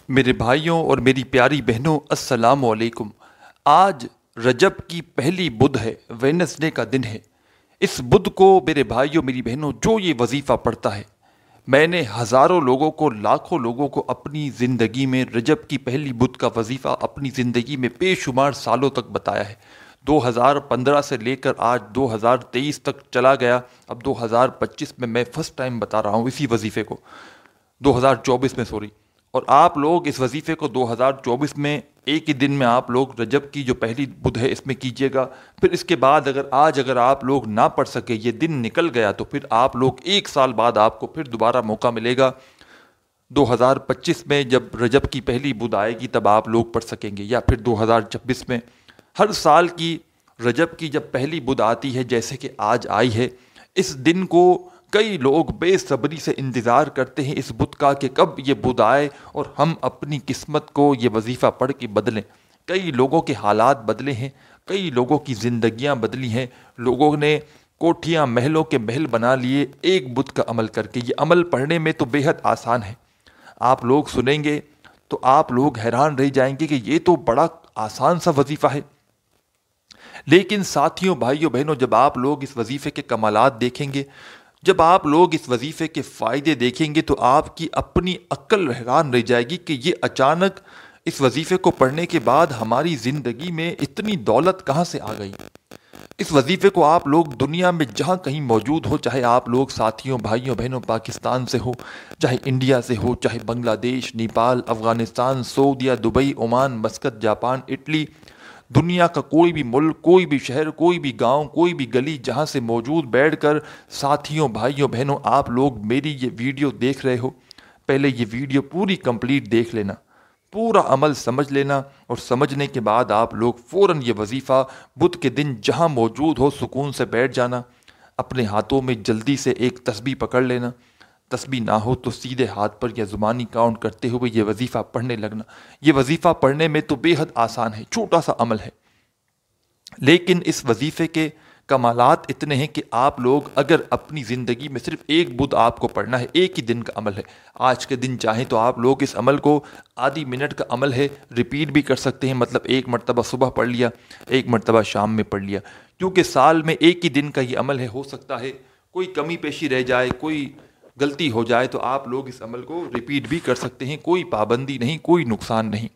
میرے بھائیوں اور میری پیاری بہنوں، السلام علیکم۔ آج رجب کی پہلی بدھ ہے، وینسڈے کا دن ہے۔ اس بدھ کو میرے بھائیوں میری بہنوں جو یہ وظیفہ پڑھتا ہے، میں نے ہزاروں لوگوں کو، لاکھوں لوگوں کو اپنی زندگی میں رجب کی پہلی بدھ کا وظیفہ اپنی زندگی میں بے شمار سالوں تک بتایا ہے۔ 2015 سے لے کر آج 2023 تک چلا گیا، اب 2025 میں فرسٹ ٹائم بتا رہا ہوں اسی وظیفے کو، 2024 میں سوری۔ اور آپ لوگ اس وظیفے کو 2024 میں ایک ہی دن میں آپ لوگ رجب کی جو پہلی بدھ ہے اس میں کیجئے گا۔ پھر اس کے بعد اگر آپ لوگ نہ پڑھ سکے، یہ دن نکل گیا، تو پھر آپ لوگ ایک سال بعد آپ کو پھر دوبارہ موقع ملے گا 2025 میں، جب رجب کی پہلی بدھ آئے گی تب آپ لوگ پڑھ سکیں گے، یا پھر 2026 میں۔ ہر سال کی رجب کی جب پہلی بدھ آتی ہے، جیسے کہ آج آئی ہے، اس دن کو کئی لوگ بے صبری سے انتظار کرتے ہیں اس بدھ کا کہ کب یہ بدھ آئے اور ہم اپنی قسمت کو یہ وظیفہ پڑھ کے بدلیں۔ کئی لوگوں کے حالات بدلے ہیں، کئی لوگوں کی زندگیاں بدلی ہیں، لوگوں نے کوٹھیاں محلوں کے محل بنا لیے ایک بدھ کا عمل کر کے۔ یہ عمل پڑھنے میں تو بے حد آسان ہے، آپ لوگ سنیں گے تو آپ لوگ حیران رہ جائیں گے کہ یہ تو بڑا آسان سا وظیفہ ہے۔ لیکن ساتھیوں، بھائیوں، بہنوں، جب آپ لوگ اس وظیفے کے کمالات دیکھیں گے، جب آپ لوگ اس وظیفے کے فائدے دیکھیں گے، تو آپ کی اپنی عقل حیران رہ جائے گی کہ یہ اچانک اس وظیفے کو پڑھنے کے بعد ہماری زندگی میں اتنی دولت کہاں سے آ گئی۔ اس وظیفے کو آپ لوگ دنیا میں جہاں کہیں موجود ہو، چاہے آپ لوگ ساتھیوں، بھائیوں، بہنوں پاکستان سے ہو، چاہے انڈیا سے ہو، چاہے Bangladesh, Nepal, Afghanistan, Saudi, Dubai, Oman, Muscat, Japan, Italy, دنیا کا کوئی بھی ملک، کوئی بھی شہر، کوئی بھی گاؤں، کوئی بھی گلی، جہاں سے موجود بیٹھ کر ساتھیوں، بھائیوں، بہنوں، آپ لوگ میری یہ ویڈیو دیکھ رہے ہو، پہلے یہ ویڈیو پوری کمپلیٹ دیکھ لینا، پورا عمل سمجھ لینا، اور سمجھنے کے بعد آپ لوگ فوراً یہ وظیفہ بدھ کے دن جہاں موجود ہو سکون سے بیٹھ جانا، اپنے ہاتھوں میں جلدی سے ایک تسبیح پکڑ لینا، تسبیح نہ ہو تو سیدھے ہاتھ پر یا زبانی کاؤنٹ کرتے ہوئے یہ وظیفہ پڑھنے لگنا۔ یہ وظیفہ پڑھنے میں تو بے حد آسان ہے، چھوٹا سا عمل ہے، لیکن اس وظیفے کے کمالات اتنے ہیں کہ آپ لوگ اگر اپنی زندگی میں صرف ایک بدھ آپ کو پڑھنا ہے، ایک ہی دن کا عمل ہے، آج کے دن چاہیں تو آپ لوگ اس عمل کو آدھی منٹ کا عمل ہے ریپیٹ بھی کر سکتے ہیں، مطلب ایک مرتبہ صبح پڑھ لیا، ایک مرتبہ شام میں پڑھ لیا، کیونکہ سال میں ایک ہی دن کا یہ عمل ہے۔ ہو سکتا ہے کوئی کمی پیشی رہ جائے، کوئی غلطی ہو جائے، تو آپ لوگ اس عمل کو ریپیٹ بھی کر سکتے ہیں، کوئی پابندی نہیں، کوئی نقصان نہیں۔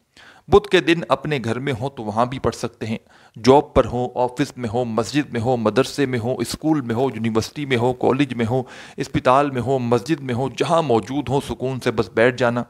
بدھ کے دن اپنے گھر میں ہوں تو وہاں بھی پڑھ سکتے ہیں، جاب پر ہوں، آفس میں ہوں، مسجد میں ہوں، مدرسے میں ہوں، اسکول میں ہوں، یونیورسٹی میں ہوں، کالج میں ہوں، اسپتال میں ہوں، مسجد میں ہوں، جہاں موجود ہوں سکون سے بس بیٹھ جانا۔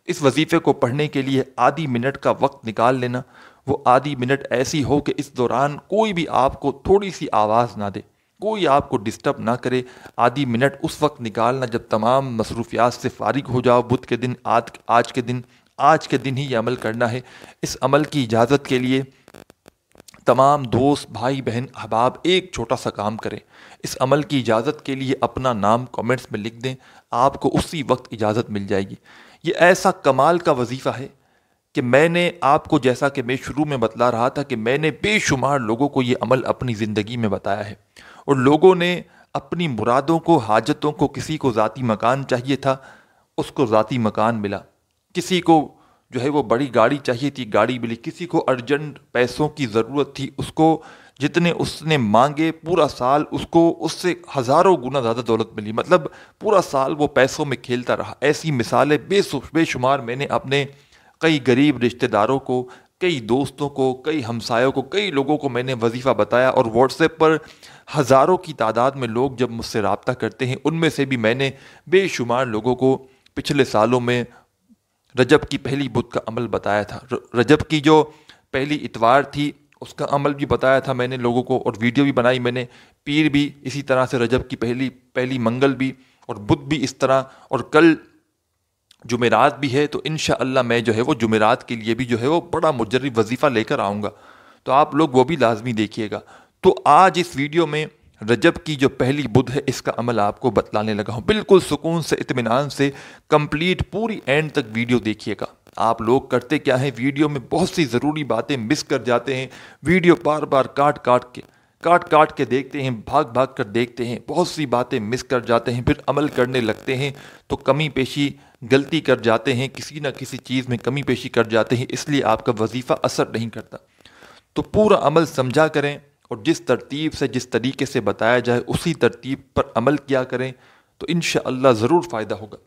اس وظیفے کو پڑھنے کے لیے آدھی منٹ کا وقت نکال لینا، وہ آدھی منٹ ایسی ہو کہ اس دوران کوئی بھی آپ کو تھوڑی سی آواز نہ دے، کوئی آپ کو ڈسٹرب نہ کرے۔ آدھی منٹ اس وقت نکالنا جب تمام مصروفیات سے فارغ ہو جاؤ بدھ کے دن، آج کے دن ہی یہ عمل کرنا ہے۔ اس عمل کی اجازت کے لیے تمام دوست، بھائی، بہن، احباب ایک چھوٹا سا کام کریں، اس عمل کی اجازت کے لیے اپنا نام کمنٹس میں لکھ دیں، آپ کو اسی وقت اجازت مل جائے گی۔ یہ ایسا کمال کا وظیفہ ہے کہ میں نے آپ کو، جیسا کہ میں شروع میں بتلا رہا تھا، کہ میں نے بے شمار لوگوں کو یہ عمل اپنی زندگی میں بتایا ہے، اور لوگوں نے اپنی مرادوں کو، حاجتوں کو، کسی کو ذاتی مکان چاہیے تھا، اس کو ذاتی مکان ملا، کسی کو جو ہے وہ بڑی گاڑی چاہیے تھی، گاڑی ملی، کسی کو ارجنٹ پیسوں کی ضرورت تھی، اس کو جتنے اس نے مانگے پورا سال اس کو اس سے ہزاروں گنا زیادہ دولت ملی، مطلب پورا سال وہ پیسوں میں کھیلتا رہا۔ ایسی مثالیں بے شمار میں نے اپنے کئی غریب رشتہ داروں کو، کئی دوستوں کو، کئی ہمسایوں کو، کئی لوگوں کو میں نے وظیفہ بتایا، اور واٹس ایپ پر ہزاروں کی تعداد میں لوگ جب مجھ سے رابطہ کرتے ہیں، ان میں سے بھی میں نے بے شمار لوگوں کو پچھلے سالوں میں رجب کی پہلی بدھ کا عمل بتایا تھا۔ رجب کی جو پہلی اتوار تھی اس کا عمل بھی بتایا تھا میں نے لوگوں کو، اور ویڈیو بھی بنائی میں نے، پیر بھی اسی طرح سے، رجب کی پہلی منگل بھی، اور بدھ بھی اس طرح، اور کل جمعرات بھی ہے، تو انشاءاللہ میں جو ہے وہ جمعرات کے لیے بھی جو ہے وہ بڑا مجرب وظیفہ لے کر آؤں گا، تو آپ لوگ وہ بھی لازمی دیکھیے گا۔ تو آج اس ویڈیو میں رجب کی جو پہلی بدھ ہے اس کا عمل آپ کو بتلانے لگا ہوں، بالکل سکون سے، اطمینان سے، کمپلیٹ پوری اینڈ تک ویڈیو دیکھیے گا۔ آپ لوگ کرتے کیا ہیں، ویڈیو میں بہت سی ضروری باتیں مس کر جاتے ہیں، ویڈیو بار بار کاٹ کاٹ کے دیکھتے ہیں، بھاگ کر دیکھتے ہیں، بہت سی باتیں مس کر جاتے ہیں، پھر عمل کرنے لگتے ہیں تو کمی پیشی غلطی کر جاتے ہیں، کسی نہ کسی چیز میں کمی پیشی کر جاتے ہیں، اس لیے آپ کا وظیفہ اثر نہیں کرتا۔ تو پورا عمل سمجھا کریں اور جس ترتیب سے جس طریقے سے بتایا جائے اسی ترتیب پر عمل کیا کریں، تو انشاءاللہ ضرور فائدہ ہوگا۔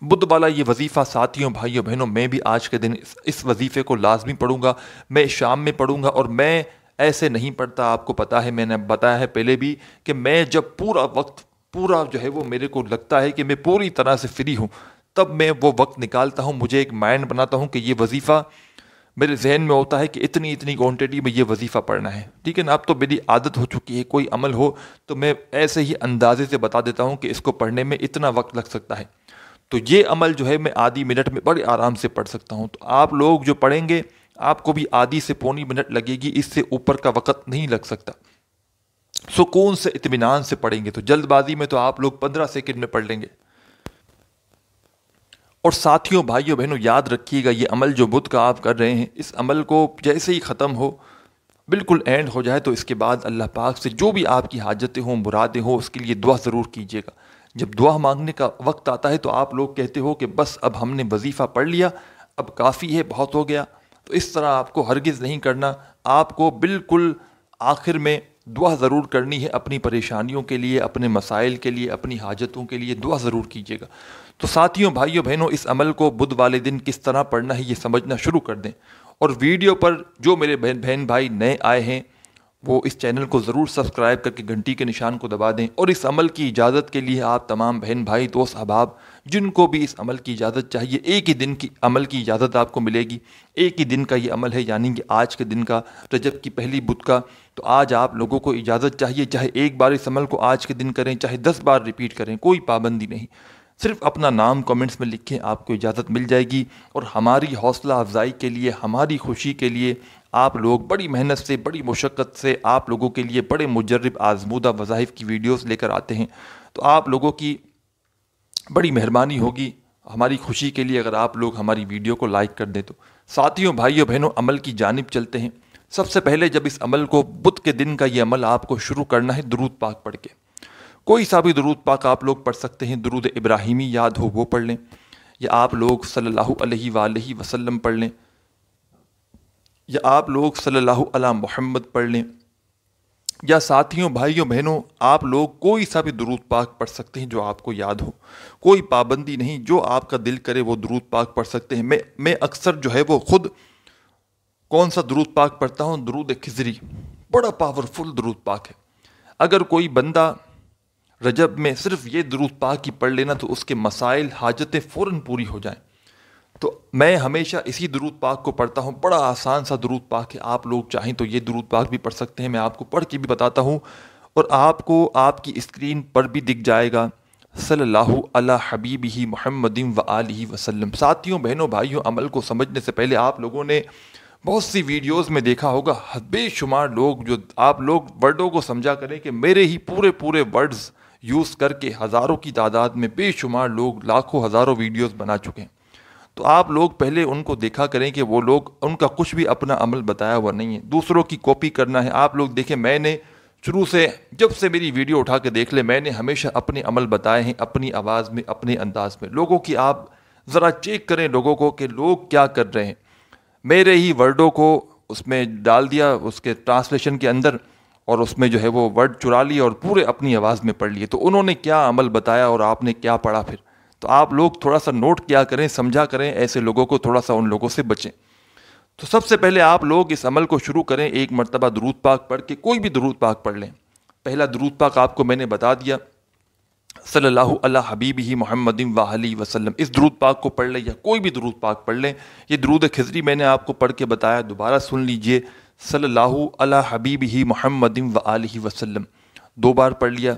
بدھ والا یہ وظیفہ ساتھیوں، بھائیوں، بہنوں، میں بھی آج کے دن اس وظیفے کو لازمی پڑھوں گا، میں شام میں پڑھوں گا، اور میں ایسے نہیں پڑھتا، آپ کو پتہ ہے، میں نے بتایا ہے پہلے بھی کہ میں جب پورا وقت جو ہے وہ میرے کو لگتا ہے کہ میں پوری طرح سے فری ہوں، تب میں وہ وقت نکالتا ہوں، مجھے ایک مائنڈ بناتا ہوں کہ یہ وظیفہ میرے ذہن میں ہوتا ہے کہ اتنی کوانٹٹی میں یہ وظیفہ پڑھنا ہے، ٹھیک ہے نا۔ اب تو میری عادت ہو چکی ہے، کوئی عمل ہو تو میں ایسے ہی اندازے سے بتا دیتا ہوں کہ اس کو پڑھنے میں اتنا وقت لگ سکتا ہے، تو یہ عمل جو ہے میں آدھی منٹ میں بڑے آرام سے پڑھ سکتا ہوں۔ تو آپ لوگ جو پڑھیں گے آپ کو بھی آدھی سے پونی منٹ لگے گی، اس سے اوپر کا وقت نہیں لگ سکتا۔ سکون سے اطمینان سے پڑھیں گے، تو جلد بازی میں تو آپ لوگ 15 سیکنڈ میں پڑھ لیں گے۔ اور ساتھیوں، بھائیوں، بہنوں، یاد رکھیے گا یہ عمل جو بدھ کا آپ کر رہے ہیں، اس عمل کو جیسے ہی ختم ہو، بالکل اینڈ ہو جائے، تو اس کے بعد اللہ پاک سے جو بھی آپ کی حاجتیں ہوں، مرادیں ہوں، اس کے لیے دعا ضرور کیجیے گا۔ جب دعا مانگنے کا وقت آتا ہے تو آپ لوگ کہتے ہو کہ بس اب ہم نے وظیفہ پڑھ لیا، اب کافی ہے، بہت ہو گیا، تو اس طرح آپ کو ہرگز نہیں کرنا۔ آپ کو بالکل آخر میں دعا ضرور کرنی ہے، اپنی پریشانیوں کے لیے، اپنے مسائل کے لیے، اپنی حاجتوں کے لیے دعا ضرور کیجیے گا۔ تو ساتھیوں، بھائیوں، بہنوں، اس عمل کو بدھ والے دن کس طرح پڑھنا ہے یہ سمجھنا شروع کر دیں، اور ویڈیو پر جو میرے بہن بھائی نئے آئے ہیں وہ اس چینل کو ضرور سبسکرائب کر کے گھنٹی کے نشان کو دبا دیں، اور اس عمل کی اجازت کے لیے آپ تمام بہن بھائی، دوست احباب جن کو بھی اس عمل کی اجازت چاہیے، ایک ہی دن کی عمل کی اجازت آپ کو ملے گی، ایک ہی دن کا یہ عمل ہے، یعنی کہ آج کے دن کا، رجب کی پہلی بدھ کا۔ تو آج آپ لوگوں کو اجازت چاہیے، چاہے ایک بار اس عمل کو آج کے دن کریں، چاہے 10 بار ریپیٹ کریں، کوئی پابندی نہیں، صرف اپنا نام کمنٹس میں لکھیں، آپ کو اجازت مل جائے گی۔ اور ہماری حوصلہ افزائی کے لیے، ہماری خوشی کے لیے آپ لوگ بڑی محنت سے، بڑی مشقت سے آپ لوگوں کے لیے بڑے مجرب آزمودہ وظائف کی ویڈیوز لے کر آتے ہیں، تو آپ لوگوں کی بڑی مہربانی ہوگی ہماری خوشی کے لیے اگر آپ لوگ ہماری ویڈیو کو لائک کر دیں۔ تو ساتھیوں، بھائیوں، بہنوں، عمل کی جانب چلتے ہیں۔ سب سے پہلے جب اس عمل کو، بدھ کے دن کا یہ عمل آپ کو شروع کرنا ہے درود پاک پڑھ کے، کوئی سا بھی درود پاک آپ لوگ پڑھ سکتے ہیں، درود ابراہیمی یاد ہو وہ پڑھ لیں، یا آپ لوگ صلی اللہ علیہ وآلہ وسلم پڑھ لیں، یا آپ لوگ صلی اللہ علی محمد پڑھ لیں، یا ساتھیوں، بھائیوں، بہنوں، آپ لوگ کوئی سا بھی درود پاک پڑھ سکتے ہیں جو آپ کو یاد ہو، کوئی پابندی نہیں، جو آپ کا دل کرے وہ درود پاک پڑھ سکتے ہیں۔ میں اکثر جو ہے وہ خود کون سا درود پاک پڑھتا ہوں، درود خضری، بڑا پاورفل درود پاک ہے۔ اگر کوئی بندہ رجب میں صرف یہ درود پاک ہی پڑھ لینا تو اس کے مسائل، حاجتیں فوراً پوری ہو جائیں۔ تو میں ہمیشہ اسی درود پاک کو پڑھتا ہوں، بڑا آسان سا درود پاک ہے، آپ لوگ چاہیں تو یہ درود پاک بھی پڑھ سکتے ہیں، میں آپ کو پڑھ کے بھی بتاتا ہوں، اور آپ کو آپ کی اسکرین پر بھی دکھ جائے گا، صلی اللہ علی حبیبہ محمد وآلہ وسلم۔ ساتھیوں، بہنوں، بھائیوں، عمل کو سمجھنے سے پہلے آپ لوگوں نے بہت سی ویڈیوز میں دیکھا ہوگا، بے شمار لوگ، جو آپ لوگ ورڈوں کو سمجھا کریں کہ میرے ہی پورے ورڈز یوز کر کے ہزاروں کی تعداد میں بے شمار لوگ لاکھوں ہزاروں ویڈیوز بنا چکے ہیں۔ تو آپ لوگ پہلے ان کو دیکھا کریں کہ وہ لوگ، ان کا کچھ بھی اپنا عمل بتایا ہوا نہیں ہے، دوسروں کی کاپی کرنا ہے۔ آپ لوگ دیکھیں، میں نے شروع سے، جب سے میری ویڈیو اٹھا کے دیکھ لیں، میں نے ہمیشہ اپنے عمل بتائے ہیں، اپنی آواز میں، اپنے انداز میں۔ لوگوں کی آپ ذرا چیک کریں لوگوں کو کہ لوگ کیا کر رہے ہیں، میرے ہی ورڈوں کو اس میں ڈال دیا، اس کے ٹرانسلیشن کے اندر، اور اس میں جو ہے وہ ورڈ چرا لیے اور پورے اپنی آواز میں پڑھ لیے، تو انہوں نے کیا عمل بتایا اور آپ نے کیا پڑھا پھر؟ تو آپ لوگ تھوڑا سا نوٹ کیا کریں، سمجھا کریں، ایسے لوگوں کو تھوڑا سا ان لوگوں سے بچیں۔ تو سب سے پہلے آپ لوگ اس عمل کو شروع کریں، ایک مرتبہ درود پاک پڑھ کے، کوئی بھی درود پاک پڑھ لیں۔ پہلا درود پاک آپ کو میں نے بتا دیا، صلی اللہ علی حبیبہ محمد وآلہ وسلم، اس درود پاک کو پڑھ لیں، یا کوئی بھی درود پاک پڑھ لیں۔ یہ درود خضری میں نے آپ کو پڑھ کے بتایا، دوبارہ سن لیجئے، صلی اللہ علی حبیبہ محمد وآلہ وسلم، 2 بار پڑھ لیا۔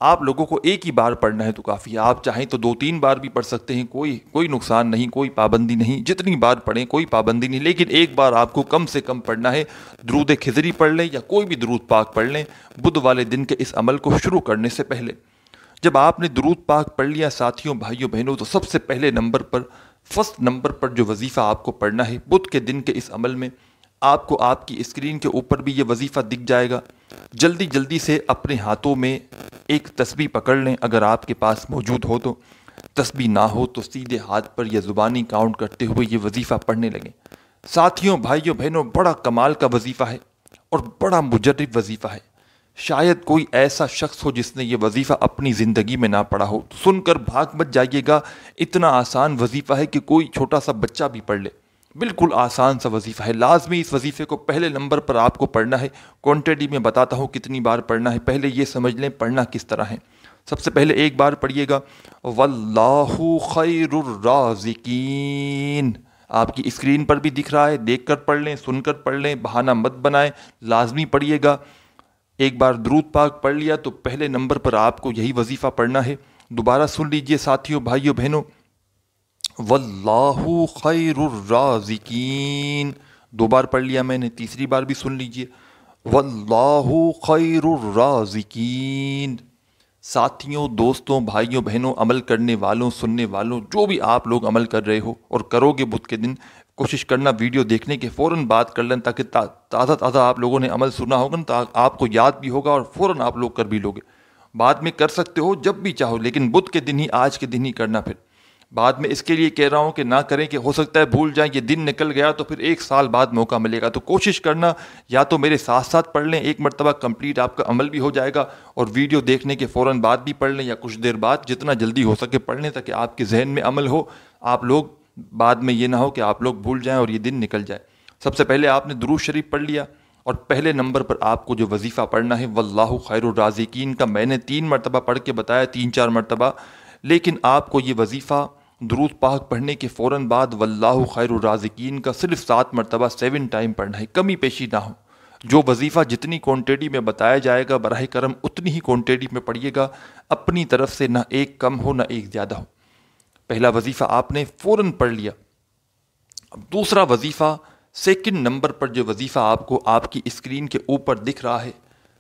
آپ لوگوں کو ایک ہی بار پڑھنا ہے تو کافی ہے، آپ چاہیں تو 2-3 بار بھی پڑھ سکتے ہیں، کوئی نقصان نہیں، کوئی پابندی نہیں، جتنی بار پڑھیں کوئی پابندی نہیں، لیکن ایک بار آپ کو کم سے کم پڑھنا ہے۔ درود خضری پڑھ لیں یا کوئی بھی درود پاک پڑھ لیں بدھ والے دن کے اس عمل کو شروع کرنے سے پہلے۔ جب آپ نے درود پاک پڑھ لیا ساتھیوں، بھائیوں، بہنوں، تو سب سے پہلے نمبر پر، فرسٹ نمبر پر جو وظیفہ آپ کو پڑھنا ہے بدھ کے دن کے اس عمل میں، آپ کو آپ کی اسکرین کے اوپر بھی یہ وظیفہ دکھ جائے گا۔ جلدی سے اپنے ہاتھوں میں ایک تسبیح پکڑ لیں، اگر آپ کے پاس موجود ہو تو تسبیح نہ ہو تو سیدھے ہاتھ پر یا زبانی کاؤنٹ کرتے ہوئے یہ وظیفہ پڑھنے لگیں۔ ساتھیوں، بھائیوں، بہنوں، بڑا کمال کا وظیفہ ہے اور بڑا مجرب وظیفہ ہے۔ شاید کوئی ایسا شخص ہو جس نے یہ وظیفہ اپنی زندگی میں نہ پڑھا ہو۔ سن کر بھاگ مت جائیے گا، اتنا آسان وظیفہ ہے کہ کوئی چھوٹا سا بچہ بھی پڑھ لے۔ بالکل آسان سا وظیفہ ہے۔ لازمی اس وظیفے کو پہلے نمبر پر آپ کو پڑھنا ہے۔ کوانٹیٹی میں بتاتا ہوں کتنی بار پڑھنا ہے، پہلے یہ سمجھ لیں پڑھنا کس طرح ہے۔ سب سے پہلے ایک بار پڑھیے گا واللہ خیر الرازقین۔ آپ کی اسکرین پر بھی دکھ رہا ہے، دیکھ کر پڑھ لیں، سن کر پڑھ لیں، بہانہ مت بنائیں، لازمی پڑھیے گا۔ ایک بار درود پاک پڑھ لیا تو پہلے نمبر پر آپ کو یہی وظیفہ پڑھنا ہے۔ دوبارہ سن لیجئے ساتھیوں، بھائیوں، بہنوں، واللہ خیر الرازقین، دو بار پڑھ لیا میں نے، تیسری بار بھی سن لیجئے واللہ خیر الرازقین۔ ساتھیوں، دوستوں، بھائیوں، بہنوں، عمل کرنے والوں، سننے والوں، جو بھی آپ لوگ عمل کر رہے ہو اور کرو گے بدھ کے دن، کوشش کرنا ویڈیو دیکھنے کے فوراً بات کر لیں تاکہ تازہ تازہ آپ لوگوں نے عمل سنا ہوگا نا، آپ کو یاد بھی ہوگا اور فوراً آپ لوگ کر بھی لوگے۔ بعد میں کر سکتے ہو جب بھی چاہو، لیکن بدھ کے دن ہی، آج کے دن ہی کرنا۔ پھر بعد میں اس کے لیے کہہ رہا ہوں کہ نہ کریں کہ ہو سکتا ہے بھول جائیں، یہ دن نکل گیا تو پھر ایک سال بعد موقع ملے گا۔ تو کوشش کرنا یا تو میرے ساتھ ساتھ پڑھ لیں، ایک مرتبہ کمپلیٹ آپ کا عمل بھی ہو جائے گا، اور ویڈیو دیکھنے کے فوراً بعد بھی پڑھ لیں یا کچھ دیر بعد، جتنا جلدی ہو سکے پڑھ لیں تاکہ آپ کے ذہن میں عمل ہو، آپ لوگ بعد میں یہ نہ ہو کہ آپ لوگ بھول جائیں اور یہ دن نکل جائے۔ سب سے پہلے آپ نے درود شریف پڑھ لیا، اور پہلے نمبر پر آپ کو جو وظیفہ پڑھنا ہے واللہ خیر الرازقین کا میں نے 3 مرتبہ پڑھ کے بتایا، 3-4 مرتبہ، لیکن آپ کو یہ وظیفہ درود پاک پڑھنے کے فوراً بعد واللہ خیر الرازقین کا صرف 7 مرتبہ 7 ٹائم پڑھنا ہے، کمی پیشی نہ ہو۔ جو وظیفہ جتنی کوانٹیٹی میں بتایا جائے گا براہ کرم اتنی ہی کوانٹیٹی میں پڑھیے گا، اپنی طرف سے نہ ایک کم ہو نہ ایک زیادہ ہو۔ پہلا وظیفہ آپ نے فوراً پڑھ لیا۔ اب دوسرا وظیفہ، سیکنڈ نمبر پر جو وظیفہ آپ کو آپ کی اسکرین کے اوپر دکھ رہا ہے،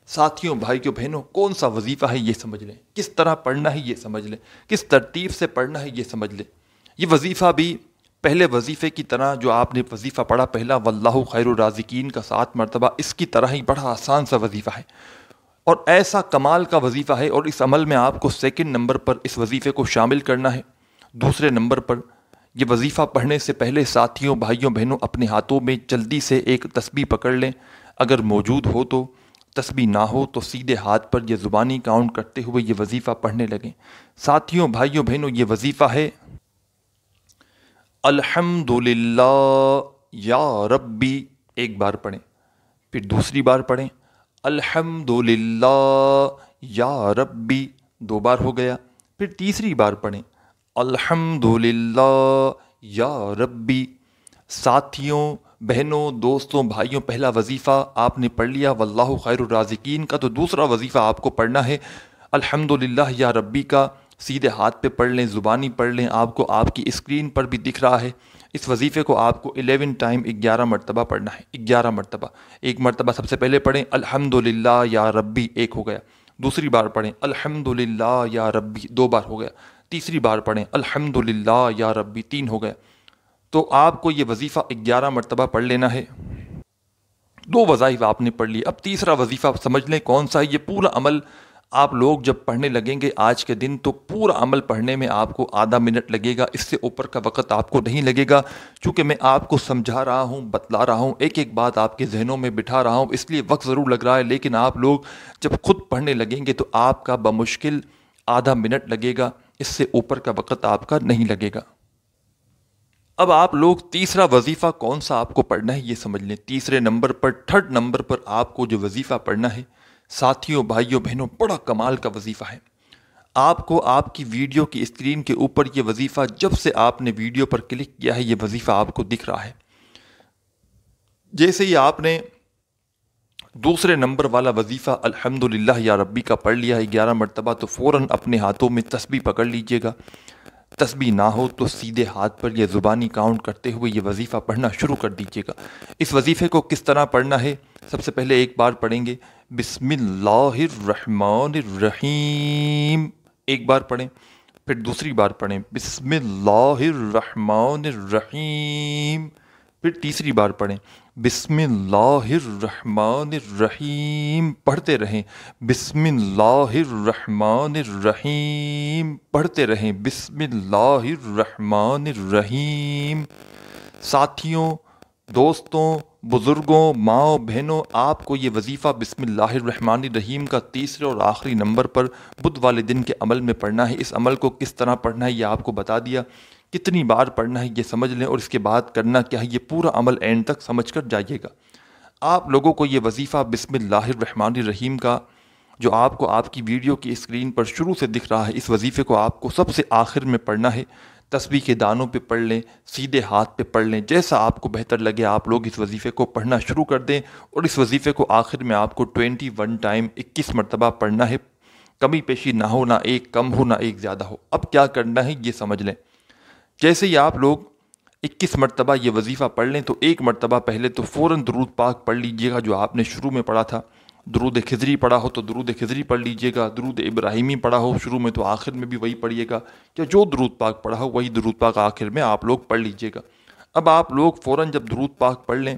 ساتھیوں، بھائیوں، بہنوں، کون سا وظیفہ ہے یہ سمجھ لیں، کس طرح پڑھنا ہے یہ سمجھ لیں، کس ترتیب سے پڑھنا ہے یہ سمجھ لیں۔ یہ وظیفہ بھی پہلے وظیفے کی طرح جو آپ نے وظیفہ پڑھا پہلا واللہ خیر الرازقین کا 7 مرتبہ، اس کی طرح ہی بڑا آسان سا وظیفہ ہے اور ایسا کمال کا وظیفہ ہے، اور اس عمل میں آپ کو سیکنڈ نمبر پر اس وظیفے کو شامل کرنا ہے۔ دوسرے نمبر پر یہ وظیفہ پڑھنے سے پہلے ساتھیوں، بھائیوں، بہنوں، اپنے ہاتھوں میں جلدی سے ایک تسبیح پکڑ لیں، اگر موجود ہو تو۔ تسبیح نہ ہو تو سیدھے ہاتھ پر یہ زبانی کاؤنٹ کرتے ہوئے یہ وظیفہ پڑھنے لگیں۔ ساتھیوں، بھائیوں، بہنوں، یہ وظیفہ ہے الحمدللہ یا ربی، ایک بار پڑھیں، پھر دوسری بار پڑھیں الحمدللہ یا ربی، 2 بار ہو گیا، پھر تیسری بار پڑھیں الحمدللہ یا ربی۔ ساتھیوں، بہنوں، دوستوں، بھائیوں، پہلا وظیفہ آپ نے پڑھ لیا واللہ خیر الرازقین کا، تو دوسرا وظیفہ آپ کو پڑھنا ہے الحمدللہ یا ربی کا۔ سیدھے ہاتھ پہ پڑھ لیں، زبانی پڑھ لیں، آپ کو آپ کی اسکرین پر بھی دکھ رہا ہے۔ اس وظیفے کو آپ کو 11 ٹائم 11 مرتبہ پڑھنا ہے، 11 مرتبہ۔ ایک مرتبہ سب سے پہلے پڑھیں الحمدللہ یا ربی، 1 ہو گیا، دوسری بار پڑھیں الحمدللہ یا ربی، 2 بار ہو گیا، تیسری بار پڑھیں الحمدللہ یا ربی، 3 ہو گیا۔ تو آپ کو یہ وظیفہ 11 مرتبہ پڑھ لینا ہے۔ 2 وظائف آپ نے پڑھ لی، اب تیسرا وظیفہ سمجھ لیں کون سا ہے۔ یہ پورا عمل آپ لوگ جب پڑھنے لگیں گے آج کے دن، تو پورا عمل پڑھنے میں آپ کو آدھا منٹ لگے گا، اس سے اوپر کا وقت آپ کو نہیں لگے گا، چونکہ میں آپ کو سمجھا رہا ہوں، بتلا رہا ہوں، ایک ایک بات آپ کے ذہنوں میں بٹھا رہا ہوں، اس لیے وقت ضرور لگ رہا ہے، لیکن آپ لوگ جب خود پڑھنے لگیں گے تو آپ کا بمشکل آدھا منٹ لگے گا، اس سے اوپر کا وقت آپ کا نہیں لگے گا۔ اب آپ لوگ تیسرا وظیفہ کون سا آپ کو پڑھنا ہے یہ سمجھ لیں۔ تیسرے نمبر پر، 3rd نمبر پر آپ کو جو وظیفہ پڑھنا ہے، ساتھیوں، بھائیوں، بہنوں، بڑا کمال کا وظیفہ ہے۔ آپ کو آپ کی ویڈیو کی اسکرین کے اوپر یہ وظیفہ، جب سے آپ نے ویڈیو پر کلک کیا ہے یہ وظیفہ آپ کو دکھ رہا ہے۔ جیسے ہی آپ نے دوسرے نمبر والا وظیفہ الحمدللہ یا ربی کا پڑھ لیا ہے 11 مرتبہ، تو فوراً اپنے ہاتھوں میں تسبیح پکڑ لیجئے گا۔ تسبیح نہ ہو تو سیدھے ہاتھ پر یہ زبانی کاؤنٹ کرتے ہوئے یہ وظیفہ پڑھنا شروع کر دیجئے گا۔ اس وظیفے کو کس طرح پڑھنا ہے، سب سے پہلے ایک بار پڑھیں گے بسم اللہ الرحمن الرحیم، ایک بار پڑھیں، پھر دوسری بار پڑھیں بسم اللہ الرحمن الرحیم، پھر تیسری بار پڑھیں بسم اللہ الرحمن الرحیم پڑھتے رہیں، بسم اللہ الرحمن الرحیم پڑھتے رہیں، بسم اللہ الرحمن الرحیم۔ ساتھیوں، دوستوں، بزرگوں، ماؤں، بہنوں، آپ کو یہ وظیفہ بسم اللہ الرحمن الرحیم کا تیسرے اور آخری نمبر پر بدھ والے دن کے عمل میں پڑھنا ہے۔ اس عمل کو کس طرح پڑھنا ہے یہ آپ کو بتا دیا، کتنی بار پڑھنا ہے یہ سمجھ لیں، اور اس کے بعد کرنا کیا ہے یہ پورا عمل اینڈ تک سمجھ کر جائیے گا۔ آپ لوگوں کو یہ وظیفہ بسم اللہ الرحمن الرحیم کا جو آپ کو آپ کی ویڈیو کی اسکرین پر شروع سے دکھ رہا ہے، اس وظیفے کو آپ کو سب سے آخر میں پڑھنا ہے۔ تسبیح کے دانوں پہ پڑھ لیں، سیدھے ہاتھ پہ پڑھ لیں، جیسا آپ کو بہتر لگے آپ لوگ اس وظیفے کو پڑھنا شروع کر دیں، اور اس وظیفے کو آخر میں آپ کو 21 ٹائم 21 مرتبہ پڑھنا ہے۔ کمی پیشی نہ ہو، نہ ایک کم ہو، نہ ایک زیادہ ہو۔ اب کیا کرنا ہے یہ سمجھ لیں۔ جیسے ہی آپ لوگ 21 مرتبہ یہ وظیفہ پڑھ لیں تو ایک مرتبہ پہلے تو فوراً درود پاک پڑھ لیجئے گا جو آپ نے شروع میں پڑھا تھا۔ درود خضری پڑھا ہو تو درود خضری پڑھ لیجئے گا، درود ابراہیمی پڑھا ہو شروع میں تو آخر میں بھی وہی پڑھیے گا، یا جو درود پاک پڑھا ہو وہی درود پاک آخر میں آپ لوگ پڑھ لیجئے گا۔ اب آپ لوگ فوراً جب درود پاک پڑھ لیں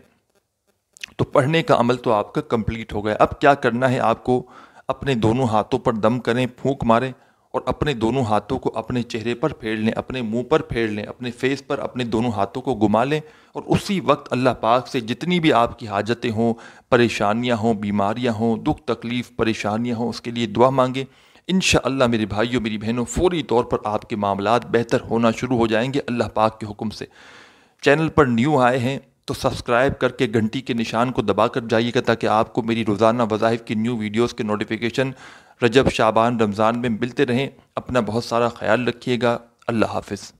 تو پڑھنے کا عمل تو آپ کا کمپلیٹ ہو گیا۔ اب کیا کرنا ہے، آپ کو اپنے دونوں ہاتھوں پر دم کریں، پھونک ماریں، اور اپنے دونوں ہاتھوں کو اپنے چہرے پر پھیر لیں، اپنے منہ پر پھیر لیں، اپنے فیس پر اپنے دونوں ہاتھوں کو گھما لیں، اور اسی وقت اللہ پاک سے جتنی بھی آپ کی حاجتیں ہوں، پریشانیاں ہوں، بیماریاں ہوں، دکھ تکلیف پریشانیاں ہوں، اس کے لیے دعا مانگیں۔ انشاءاللہ میرے بھائیوں میری بہنوں فوری طور پر آپ کے معاملات بہتر ہونا شروع ہو جائیں گے اللہ پاک کے حکم سے۔ چینل پر نیو آئے ہیں تو سبسکرائب کر کے گھنٹی کے نشان کو دبا کر جائیے گا تاکہ آپ کو میری روزانہ وظائف کی نیو ویڈیوز کے نوٹیفیکیشن رجب، شعبان، رمضان میں ملتے رہیں۔ اپنا بہت سارا خیال رکھیے گا۔ اللہ حافظ۔